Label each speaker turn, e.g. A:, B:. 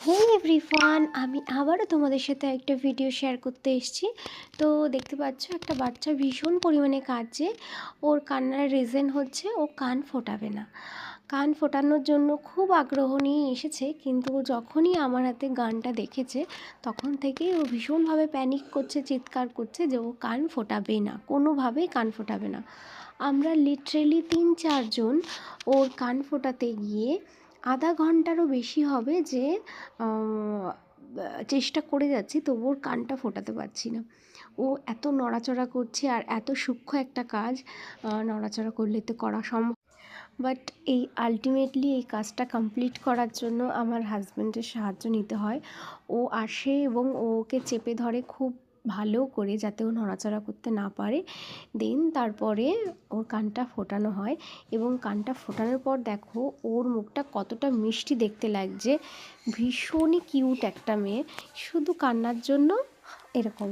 A: হে everyone, আমি আবারও তোমাদের সাথে একটা ভিডিও শেয়ার করতে এসেছি। তো দেখতে পাচ্ছ একটা বাচ্চা ভীষণ পরিমাণে কাঁদছে। ওর কান্নার রিজন হচ্ছে ও কান ফোটাবে না। কান ফোটানোর জন্য খুব আগ্রহ নিয়ে এসেছে, কিন্তু যখনই আমার হাতে গানটা দেখেছে তখন থেকেই ও ভীষণভাবে প্যানিক করছে, চিৎকার করছে যে ও কান ফোটাবে না, কোনোভাবেই কান ফোটাবে না। আমরা লিটারেলি ৩-৪ জন ওর কান ফোটাতে গিয়ে আধা ঘন্টারও বেশি হবে যে চেষ্টা করে যাচ্ছি, তবু ওর কানটা ফোটাতে পারছি না। ও এত নড়াচড়া করছে, আর এত সূক্ষ্ম একটা কাজ নড়াচড়া করলে তো করা সম্ভব, বাট আলটিমেটলি এই কাজটা কমপ্লিট করার জন্য আমার হাজব্যান্ডের সাহায্য নিতে হয়। ও আসে এবং ওকে চেপে ধরে খুব ভালো করে, যাতে ও নড়াচড়া করতে না পারে। দেন তারপরে ওর কানটা ফোটানো হয়, এবং কানটা ফোটানোর পর দেখো ওর মুখটা কতটা মিষ্টি দেখতে লাগছে। ভীষণই কিউট একটা মেয়ে, শুধু কান্নার জন্য এরকম।